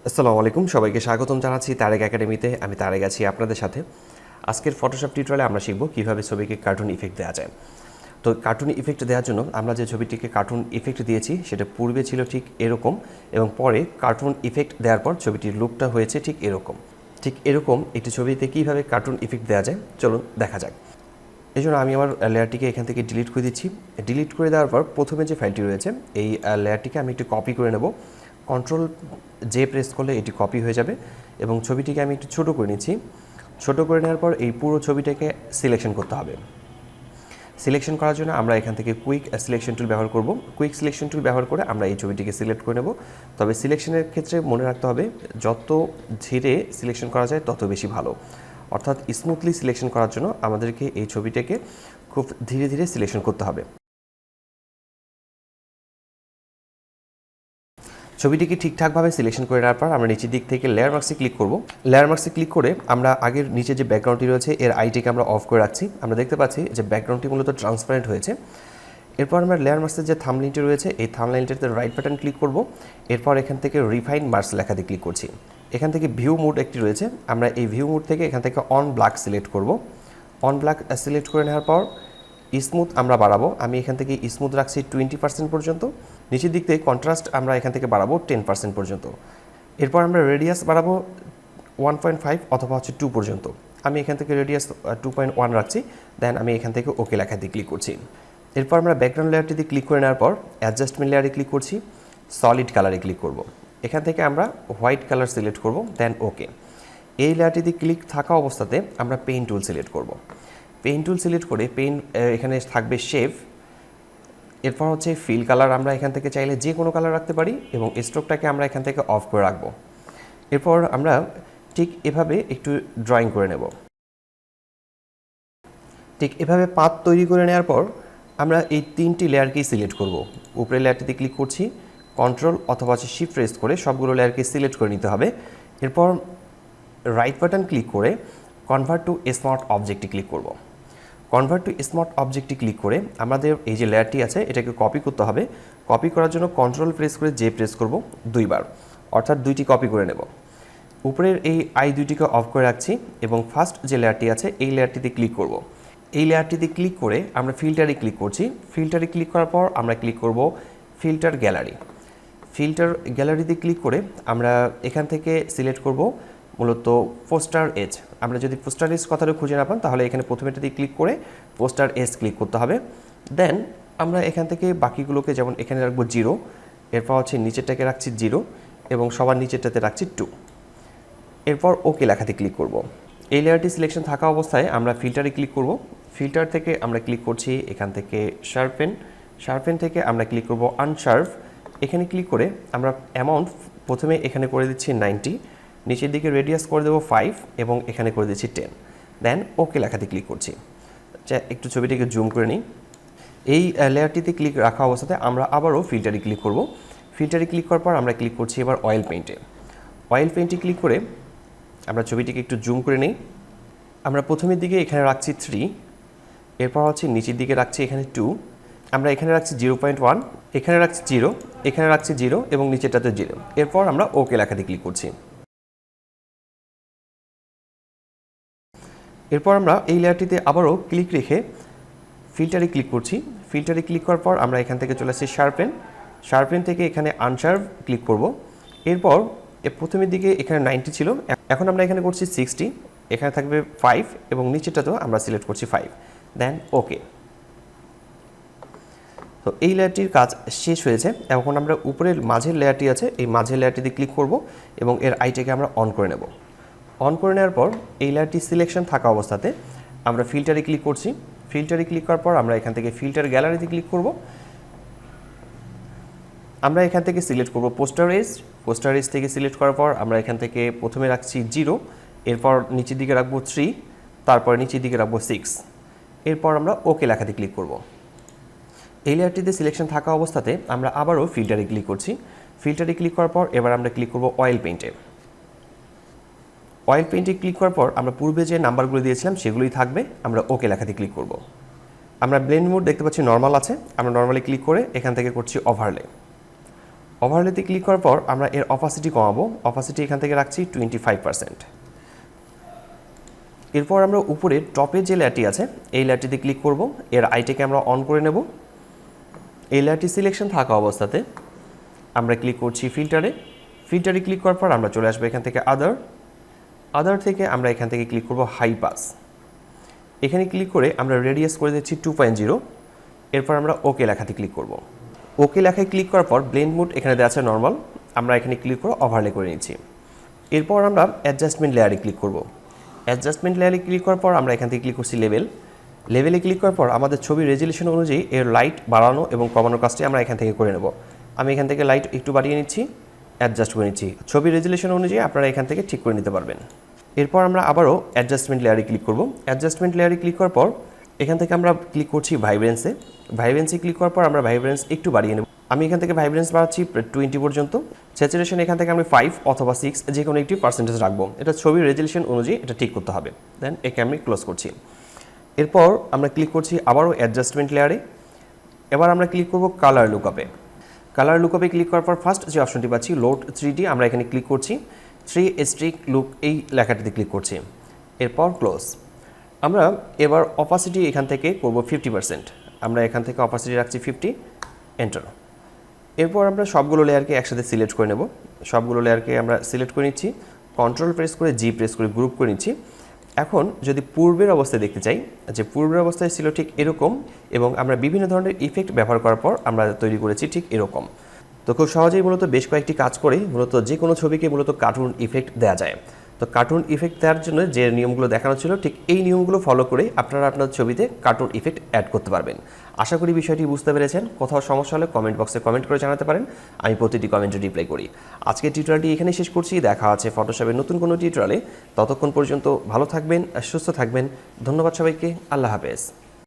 আসসালামু আলাইকুম, সবাইকে স্বাগতম জানাচ্ছি তারেক একাডেমিতে। আমি তারেক আছি আপনাদের সাথে। আজকের ফটোশপ টিউটোরিয়ালে আমরা শিখব কিভাবে ছবিকে কার্টুন ইফেক্ট দেওয়া যায়। তো কার্টুন ইফেক্ট দেওয়ার জন্য আমরা যে ছবিটিকে কার্টুন ইফেক্ট দিয়েছি সেটা পূর্বে ছিল ঠিক এরকম, এবং পরে কার্টুন ইফেক্ট দেওয়ার পর ছবিটির লুকটা হয়েছে ঠিক এরকম। একটি ছবিতে কিভাবে কার্টুন ইফেক্ট দেওয়া যায় চলুন দেখা যাক। এই জন্য আমি আমার লেয়ারটিকে এখান থেকে ডিলিট করে দিচ্ছি। ডিলিট করে দেওয়ার পর প্রথমে যে ফাইলটি রয়েছে এই লেয়ারটিকে আমি একটু কপি করে নেব। কন্ট্রোল জে প্রেস করলে এটি কপি হয়ে যাবে এবং ছবিটিকে আমি একটু ছোটো করে নিচ্ছি। ছোটো করে নেওয়ার পর এই পুরো ছবিটাকে সিলেকশন করতে হবে। সিলেকশন করার জন্য আমরা এখান থেকে কুইক সিলেকশন টুল ব্যবহার করব। কুইক সিলেকশন টুল ব্যবহার করে আমরা এই ছবিটিকে সিলেক্ট করে নেব। তবে সিলেকশনের ক্ষেত্রে মনে রাখতে হবে যত ধীরে সিলেকশন করা যায় তত বেশি ভালো। অর্থাৎ স্মুথলি সিলেকশন করার জন্য আমাদেরকে এই ছবিটাকে খুব ধীরে ধীরে সিলেকশন করতে হবে। ছবিটিকে ঠিকঠাকভাবে সিলেকশন করে নেওয়ার পর আমরা নিচের দিক থেকে লেয়ার মার্কসে ক্লিক করব। লেয়ার মার্কসে ক্লিক করে আমরা আগের নিচে যে ব্যাকগ্রাউন্ডটি রয়েছে এর আইটিকে আমরা অফ করে রাখছি। আমরা দেখতে পাচ্ছি যে ব্যাকগ্রাউন্ডটি মূলত ট্রান্সপারেন্ট হয়েছে। এরপর আমরা লেয়ার মার্কসের যে থাম্বনেইলটি রয়েছে এই থাম্বনেইলটিতে রাইট বাটন ক্লিক করব। এরপর এখান থেকে রিফাইন মার্কস লেখাতে ক্লিক করছি। এখান থেকে ভিউ মোড একটি রয়েছে, আমরা এই ভিউ মোড থেকে এখান থেকে অন ব্ল্যাক সিলেক্ট করব। অন ব্ল্যাক সিলেক্ট করে নেওয়ার পর স্মুথ আমরা বাড়াবো। আমি এখান থেকে স্মুথ রাখছি 20% পর্যন্ত। নিচের দিক থেকে কন্ট্রাস্ট আমরা এখান থেকে বাড়াবো 10% পর্যন্ত। এরপর আমরা রেডিয়াস বাড়াবো 1.5 অথবা 2 পর্যন্ত। আমি এখান থেকে রেডিয়াস 2.1 রাখছি। দেন আমি এখান থেকে ওকে লেখাতে ক্লিক করছি। এরপর আমরা ব্যাকগ্রাউন্ড লেয়ারটিতে ক্লিক করে নেওয়ার পর অ্যাডজাস্টমেন্ট লেয়ারে ক্লিক করছি, সলিড কালারে ক্লিক করব। এখান থেকে আমরা হোয়াইট কালার সিলেক্ট করব, দেন ওকে। এই লেয়ারটিতে ক্লিক থাকা অবস্থাতে আমরা পেইন টুল সিলেক্ট করব। পেইন টুল সিলেক্ট করে এখানে থাকবে শেপ। এরপর হচ্ছে ফিল কালার, আমরা এখান থেকে চাইলে যে কোনো কালার রাখতে পারি এবং স্ট্রোকটাকে আমরা এখান থেকে অফ করে রাখবো। এরপর আমরা ঠিক এভাবে একটু ড্রয়িং করে নেব। ঠিক এভাবে পাত তৈরি করে নেওয়ার পর আমরা এই 3টি লেয়ারকেই সিলেক্ট করব। উপরের লেয়ারটিতে ক্লিক করছি, কন্ট্রোল অথবা শিফট প্রেস করে সবগুলো লেয়ারকে সিলেক্ট করে নিতে হবে। এরপর রাইট বাটন ক্লিক করে কনভার্ট টু স্মার্ট অবজেক্টে ক্লিক করব। কনভার্ট টু স্মার্ট অবজেক্টে ক্লিক করে আমাদের এই যে লেয়ারটি আছে এটাকে কপি করতে হবে। কপি করার জন্য কন্ট্রোল প্রেস করে জে প্রেস করব 2বার, অর্থাৎ 2টি কপি করে নেব। উপরের এই আই 2টিকে অফ করে রাখছি এবং ফার্স্ট যে লেয়ারটি আছে এই লেয়ারটিতে ক্লিক করব। এই লেয়ারটিতে ক্লিক করে আমরা ফিল্টারে ক্লিক করছি। ফিল্টারে ক্লিক করার পর আমরা ক্লিক করব ফিল্টার গ্যালারি। ফিল্টার গ্যালারিতে ক্লিক করে আমরা এখান থেকে সিলেক্ট করব মূলত পোস্টার এজ। আমরা যদি পোস্টার এজ কথাটা খুঁজে না পান তাহলে এখানে প্রথমেটাতে ক্লিক করে পোস্টার এজ ক্লিক করতে হবে। দেন আমরা এখান থেকে বাকিগুলোকে যেমন এখানে রাখবো 0, এরপর হচ্ছে নিচেরটাকে রাখছি 0 এবং সবার নিচেরটাতে রাখছি 2। এরপর ওকে লেখাতে ক্লিক করব। এই লেয়ারটি সিলেকশন থাকা অবস্থায় আমরা ফিল্টারে ক্লিক করব। ফিল্টার থেকে আমরা ক্লিক করছি এখান থেকে শার্পেন। শার্পেন থেকে আমরা ক্লিক করব আনশার্প। এখানে ক্লিক করে আমরা অ্যামাউন্ট প্রথমে এখানে করে দিচ্ছি 90, নিচের দিকে রেডিয়াস করে দেবো 5 এবং এখানে করে দিচ্ছি 10। দেন ওকে লেখাতে ক্লিক করছি। একটু ছবিটিকে জুম করে নিই। এই লেয়ারটিতে ক্লিক রাখা অবস্থাতে আমরা আবারও ফিল্টারে ক্লিক করব। ফিল্টারে ক্লিক করার পর আমরা ক্লিক করছি এবার অয়েল পেইন্টে। অয়েল পেইন্টে ক্লিক করে আমরা ছবিটিকে একটু জুম করে নিই। আমরা প্রথমের দিকে এখানে রাখছি 3, এরপর হচ্ছে নিচের দিকে রাখছি এখানে 2, আমরা এখানে রাখছি 0.1, এখানে রাখছি 0, এখানে রাখছি 0 এবং নিচেরটাতে 0। এরপর আমরা ওকে লেখাতে ক্লিক করছি। এরপর আমরা এই লেয়ারটিতে আবারও ক্লিক রেখে ফিল্টারে ক্লিক করছি। ফিল্টারে ক্লিক করার পর আমরা এখান থেকে চলে আসছি শার্পেন। শার্পেন থেকে এখানে আনশার্প ক্লিক করব। এরপর প্রথমের দিকে এখানে 90 ছিল, এখন আমরা এখানে করছি 60, এখানে থাকবে 5 এবং নিচেরটাতেও আমরা সিলেক্ট করছি 5। দেন ওকে। তো এই লেয়ারটির কাজ শেষ হয়েছে। এখন আমরা উপরের মাঝের লেয়ারটি আছে এই মাঝের লেয়ারটিতে ক্লিক করব এবং এর আইটাকে আমরা অন করে নেব। অন করে নেওয়ার পর এই লেয়ারটি সিলেকশন থাকা অবস্থাতে আমরা ফিল্টারে ক্লিক করছি। ফিল্টারে ক্লিক করার পর আমরা এখান থেকে ফিল্টার গ্যালারিতে ক্লিক করব। আমরা এখান থেকে সিলেক্ট করব পোস্টার এজ। পোস্টার এজ থেকে সিলেক্ট করার পর আমরা এখান থেকে প্রথমে রাখছি 0, এরপর নিচের দিকে রাখবো 3, তারপর নিচের দিকে রাখবো 6। এরপর আমরা ওকে লেখাতে ক্লিক করব। এই লেয়ারটিতে সিলেকশন থাকা অবস্থাতে আমরা আবারও ফিল্টারে ক্লিক করছি। ফিল্টারে ক্লিক করার পর এবার আমরা ক্লিক করব অয়েল পেইন্টে। অয়েল পেইন্টে ক্লিক করার পর আমরা পূর্বে যে নাম্বারগুলো দিয়েছিলাম সেগুলোই থাকবে। আমরা ওকে লেখাতে ক্লিক করব। আমরা ব্লেন্ড মোড দেখতে পাচ্ছি নর্মাল আছে, আমরা নর্মালি ক্লিক করে এখান থেকে করছি ওভারলে। ওভারলেতে ক্লিক করার পর আমরা এর অপাসিটি কমাবো। অপাসিটি এখান থেকে রাখছি 25%। এরপর আমরা উপরে টপে যে লেয়ারটি আছে এই লেয়ারটিতে ক্লিক করব। এর আইটিকে আমরা অন করে নেব। এই লেয়ারটি সিলেকশন থাকা অবস্থাতে আমরা ক্লিক করছি ফিল্টারে। ফিল্টারে ক্লিক করার পর আমরা চলে আসবো এখান থেকে আদার থেকে আমরা এখান থেকে ক্লিক করব হাই পাস। এখানে ক্লিক করে আমরা রেডিয়াস করে দিচ্ছি 2.0। এরপর আমরা ওকে লেখাতে ক্লিক করব। ওকে লেখায় ক্লিক করার পর ব্লেন্ড মোড এখানে দেওয়া আছে নর্মাল, আমরা এখানে ক্লিক করে ওভারলে করে নিচ্ছি। এরপর আমরা অ্যাডজাস্টমেন্ট লেয়ারে ক্লিক করব। অ্যাডজাস্টমেন্ট লেয়ারে ক্লিক করার পর আমরা এখান থেকে ক্লিক করছি লেভেলে ক্লিক করার পর আমাদের ছবির রেজুলেশন অনুযায়ী এর লাইট বাড়ানো এবং কমানোর কাজটি আমরা এখান থেকে করে নেব। আমি এখান থেকে লাইট একটু বাড়িয়ে নিচ্ছি, অ্যাডজাস্ট করে নিচ্ছি। ছবির রেজুলেশন অনুযায়ী আপনারা এখান থেকে ঠিক করে নিতে পারবেন। এরপর আমরা আবারও অ্যাডজাস্টমেন্ট লেয়ারে ক্লিক করব। অ্যাডজাস্টমেন্ট লেয়ারে ক্লিক করার পর এখান থেকে আমরা ক্লিক করছি ভাইব্রেন্সে ক্লিক করার পর আমরা ভাইব্রেন্স একটু বাড়িয়ে নেব। আমি এখান থেকে ভাইব্রেন্স বাড়াচ্ছি 20 পর্যন্ত। স্যাচুরেশন এখান থেকে আমি 5 অথবা 6 যে কোনো একটি পার্সেন্টেজ রাখবো। এটা ছবির রেজুলেশন অনুযায়ী এটা ঠিক করতে হবে। দেন একে আমি ক্লোজ করছি। এরপর আমরা ক্লিক করছি আবারও অ্যাডজাস্টমেন্ট লেয়ারে। এবার আমরা ক্লিক করব কালার লুকআপে ক্লিক করার পর ফার্স্ট যে অপশনটি পাচ্ছি লোড 3D, আমরা এখানে ক্লিক করছি। 3 স্ট্রিক লুক এই লেখাটিতে ক্লিক করছি। এরপর ক্লোজ। আমরা এবার অপাসিটি এখান থেকে করব 50%। আমরা এখান থেকে অপাসিটি রাখছি 50, এন্টার। এরপর আমরা সবগুলো লেয়ারকে একসাথে সিলেক্ট করে নেব। সবগুলো লেয়ারকে আমরা সিলেক্ট করে নিচ্ছি, কন্ট্রোল প্রেস করে জি প্রেস করে গ্রুপ করে নিচ্ছি। এখন যদি পূর্বের অবস্থায় দেখতে চাই যে পূর্বের অবস্থায় ছিল ঠিক এরকম এবং আমরা বিভিন্ন ধরনের ইফেক্ট ব্যবহার করার পর আমরা তৈরি করেছি ঠিক এরকম। তো খুব সহজেই মূলত বেশ কয়েকটি কাজ করে মূলত যে কোনো ছবিকে মূলত কার্টুন ইফেক্ট দেওয়া যায়। তো কার্টুন ইফেক্ট দেওয়ার জন্য যে নিয়মগুলো দেখানো ছিল ঠিক এই নিয়মগুলো ফলো করে আপনারা আপনার ছবিতে কার্টুন ইফেক্ট অ্যাড করতে পারবেন। আশা করি বিষয়টি বুঝতে পেরেছেন। কোথাও সমস্যা হলে কমেন্ট বক্সে কমেন্ট করে জানাতে পারেন, আমি প্রতিটি কমেন্টে রিপ্লাই করি। আজকের টিউটোরিয়ালটি এখানে শেষ করছি। দেখা আছে ফটোশপের নতুন কোনো টিউটোরিয়ালে। ততক্ষণ পর্যন্ত ভালো থাকবেন, সুস্থ থাকবেন। ধন্যবাদ সবাইকে। আল্লাহ হাফেজ।